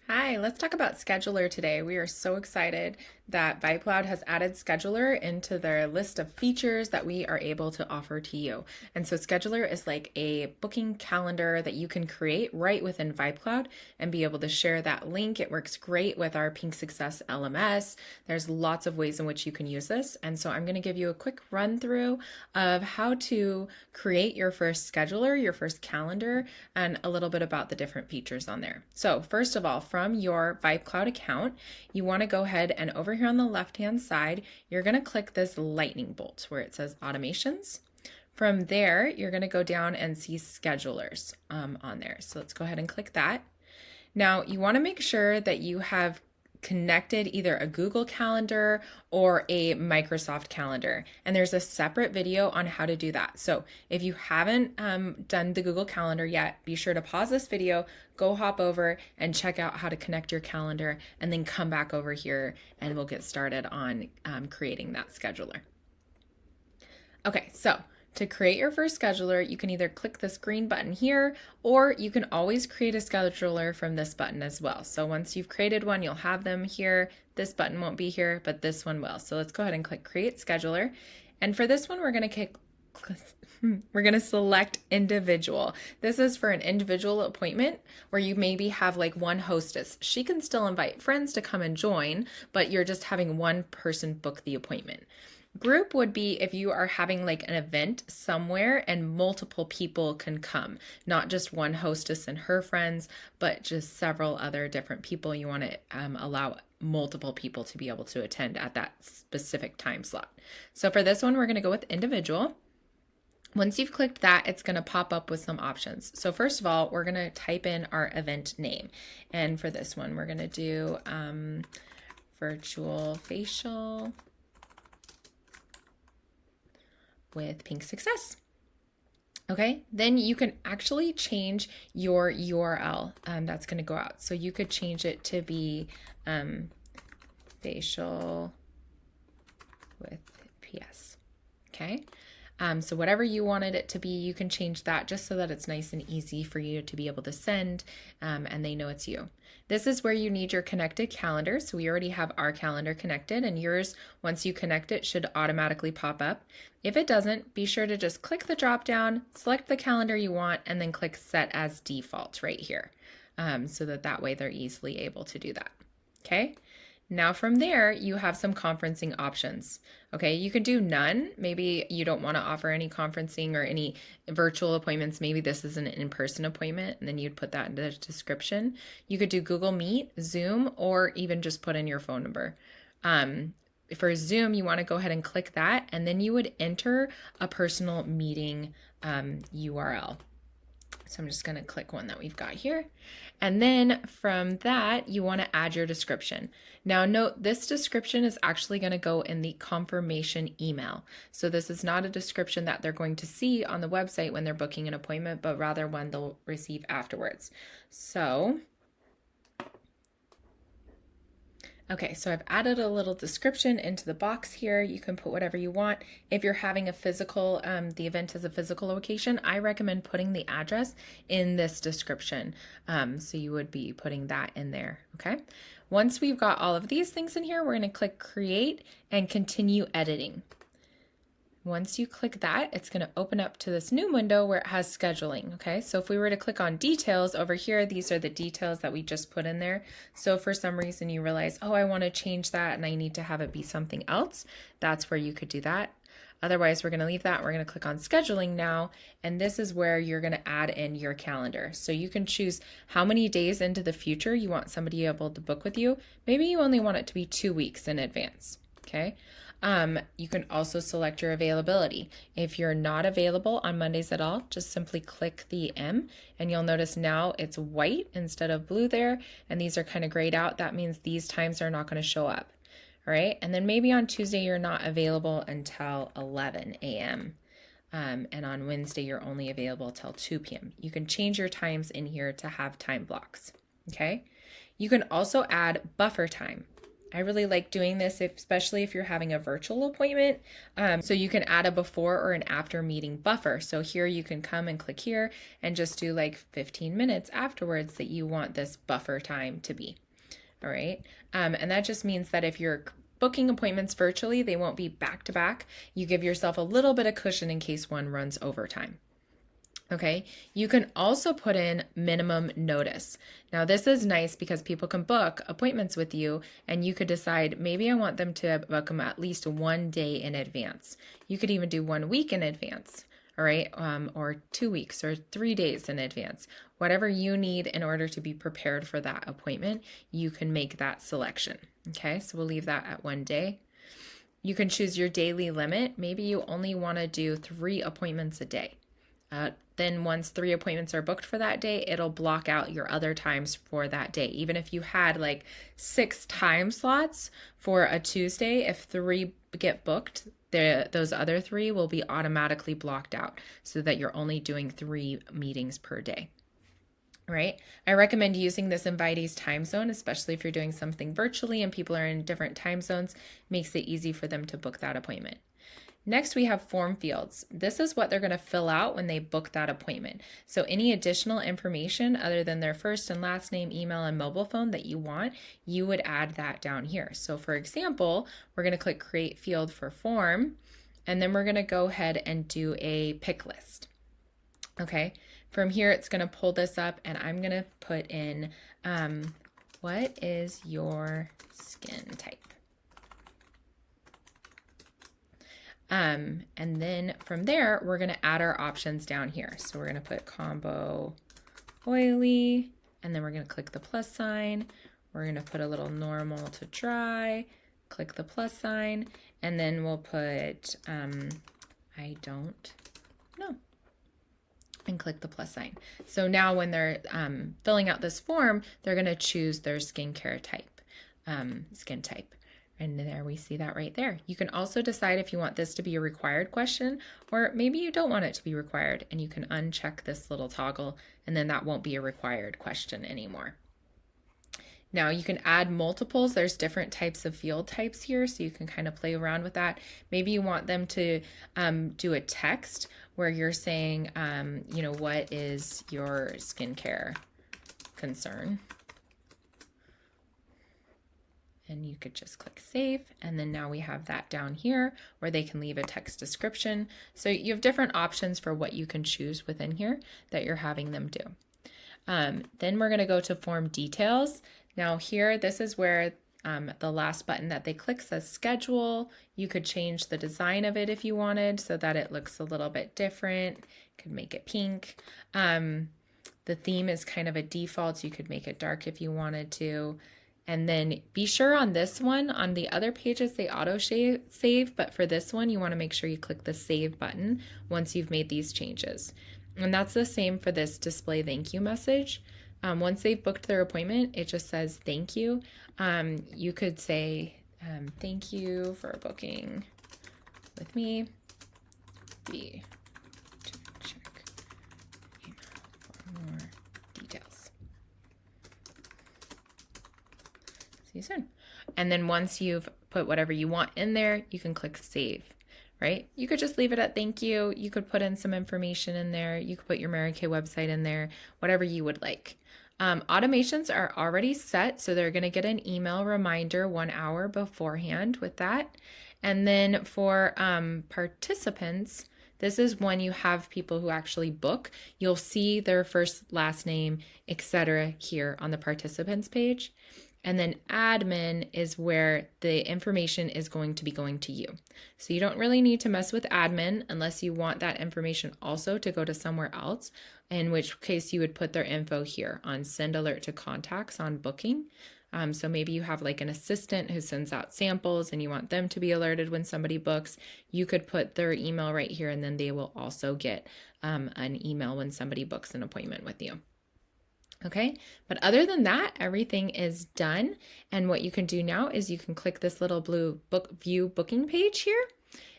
Hi, let's talk about Scheduler today. We are so excited that VipeCloud has added Scheduler into their list of features that we are able to offer to you. And so Scheduler is like a booking calendar that you can create right within VipeCloud and be able to share that link. It works great with our PinkSuccess LMS. There's lots of ways in which you can use this. And so I'm going to give you a quick run through of how to create your first scheduler, your first calendar, and a little bit about the different features on there. So first of all, from your VipeCloud account, you want to go ahead and over here on the left-hand side, you're going to click this lightning bolt where it says automations. From there, you're going to go down and see schedulers on there. So let's go ahead and click that. Now, you want to make sure that you have connected either a Google Calendar or a Microsoft Calendar. And there's a separate video on how to do that. So if you haven't done the Google Calendar yet, be sure to pause this video, go hop over and check out how to connect your calendar, and then come back over here and we'll get started on creating that scheduler. Okay, so to create your first scheduler, you can either click this green button here, or you can always create a scheduler from this button as well. So once you've created one, you'll have them here. This button won't be here, but this one will. So let's go ahead and click Create Scheduler. And for this one, we're going to select individual. This is for an individual appointment where you maybe have like one hostess. She can still invite friends to come and join, but you're just having one person book the appointment. Group would be if you are having like an event somewhere and multiple people can come, not just one hostess and her friends, but just several other different people. You want to allow multiple people to be able to attend at that specific time slot. So for this one, we're going to go with individual. Once you've clicked that, it's going to pop up with some options. So first of all, we're going to type in our event name. And for this one, we're going to do virtual facial with PinkSuccess. Okay, then you can actually change your URL that's going to go out. So you could change it to be facial with PS. Okay, so whatever you wanted it to be, you can change that just so that it's nice and easy for you to be able to send and they know it's you. This is where you need your connected calendar. So we already have our calendar connected, and yours, once you connect it, should automatically pop up. If it doesn't, be sure to just click the drop down, select the calendar you want, and then click Set as Default right here so that way they're easily able to do that. Okay. Now from there, you have some conferencing options. Okay, you could do none. Maybe you don't want to offer any conferencing or any virtual appointments. Maybe this is an in-person appointment, and then you'd put that in the description. You could do Google Meet, Zoom, or even just put in your phone number. For Zoom, you want to go ahead and click that, and then you would enter a personal meeting URL. So I'm just going to click one that we've got here. And then from that, you want to add your description. Now note, this description is actually going to go in the confirmation email. So this is not a description that they're going to see on the website when they're booking an appointment, but rather one they'll receive afterwards. So okay, so I've added a little description into the box here. You can put whatever you want. If you're having a physical, the event is a physical location, I recommend putting the address in this description. So you would be putting that in there, okay? Once we've got all of these things in here, we're gonna click Create and Continue Editing. Once you click that, it's going to open up to this new window where it has scheduling. Okay, so if we were to click on details over here, these are the details that we just put in there. So if for some reason you realize, oh, I want to change that and I need to have it be something else, that's where you could do that. Otherwise, we're going to leave that. We're going to click on scheduling now, and this is where you're going to add in your calendar. So you can choose how many days into the future you want somebody able to book with you. Maybe you only want it to be 2 weeks in advance. Okay. You can also select your availability. If you're not available on Mondays at all, just simply click the M, and you'll notice now it's white instead of blue there, and these are kind of grayed out. That means these times are not going to show up. All right, and then maybe on Tuesday you're not available until 11 a.m. And on Wednesday you're only available till 2 p.m. You can change your times in here to have time blocks. Okay, you can also add buffer time. I really like doing this, especially if you're having a virtual appointment. So you can add a before or an after meeting buffer. So here you can come and click here and just do like 15 minutes afterwards that you want this buffer time to be. All right. And that just means that if you're booking appointments virtually, they won't be back to back. You give yourself a little bit of cushion in case one runs over time. Okay, you can also put in minimum notice. Now, this is nice because people can book appointments with you and you could decide maybe I want them to book them at least 1 day in advance. You could even do 1 week in advance, all right, or 2 weeks or 3 days in advance. Whatever you need in order to be prepared for that appointment, you can make that selection. Okay, so we'll leave that at 1 day. You can choose your daily limit. Maybe you only want to do 3 appointments a day. Then once 3 appointments are booked for that day, it'll block out your other times for that day. Even if you had like 6 time slots for a Tuesday, if 3 get booked, those other 3 will be automatically blocked out so that you're only doing 3 meetings per day. Right? I recommend using this invitee's time zone, especially if you're doing something virtually and people are in different time zones, makes it easy for them to book that appointment. Next, we have form fields. This is what they're going to fill out when they book that appointment. So any additional information other than their first and last name, email, and mobile phone that you want, you would add that down here. So for example, we're going to click Create Field for Form, and then we're going to go ahead and do a pick list. Okay, from here, it's going to pull this up, and I'm going to put in, what is your skin type? And then from there, we're going to add our options down here. So we're going to put combo oily, and then we're going to click the plus sign. We're going to put a little normal to dry, click the plus sign, and then we'll put, I don't know, and click the plus sign. So now when they're filling out this form, they're going to choose their skincare type, skin type. And there we see that right there. You can also decide if you want this to be a required question, or maybe you don't want it to be required, and you can uncheck this little toggle, and then that won't be a required question anymore. Now you can add multiples. There's different types of field types here, so you can kind of play around with that. Maybe you want them to do a text where you're saying, you know, what is your skincare concern? And you could just click save. And then now we have that down here where they can leave a text description. So you have different options for what you can choose within here that you're having them do. Then we're going to go to form details. Now here, this is where the last button that they click says schedule. You could change the design of it if you wanted so that it looks a little bit different. You could make it pink. The theme is kind of a default, so you could make it dark if you wanted to. And then be sure on this one, on the other pages, they auto save, but for this one, you want to make sure you click the save button once you've made these changes. And that's the same for this display thank you message. Once they've booked their appointment, it just says thank you. You could say, thank you for booking with me. Be to check email for more details. See you soon. And then once you've put whatever you want in there, you can click save, right? You could just leave it at thank you. You could put in some information in there. You could put your Mary Kay website in there, whatever you would like. Automations are already set, so they're going to get an email reminder 1 hour beforehand with that. And then for participants, this is when you have people who actually book. You'll see their first, last name, etc. here on the participants page. And then admin is where the information is going to be going to you. So you don't really need to mess with admin unless you want that information also to go to somewhere else, in which case you would put their info here on send alert to contacts on booking. So maybe you have like an assistant who sends out samples and you want them to be alerted when somebody books. You could put their email right here, and then they will also get an email when somebody books an appointment with you. Okay, but other than that, everything is done. And what you can do now is you can click this little blue book view booking page here,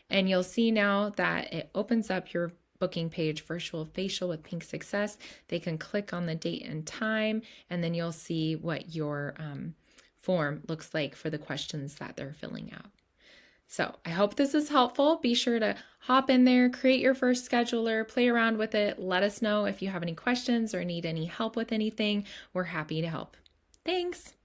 and you'll see now that it opens up your booking page, virtual facial with PinkSuccess. They can click on the date and time, and then you'll see what your form looks like for the questions that they're filling out. So I hope this is helpful. Be sure to hop in there, create your first scheduler, play around with it. Let us know if you have any questions or need any help with anything. We're happy to help. Thanks.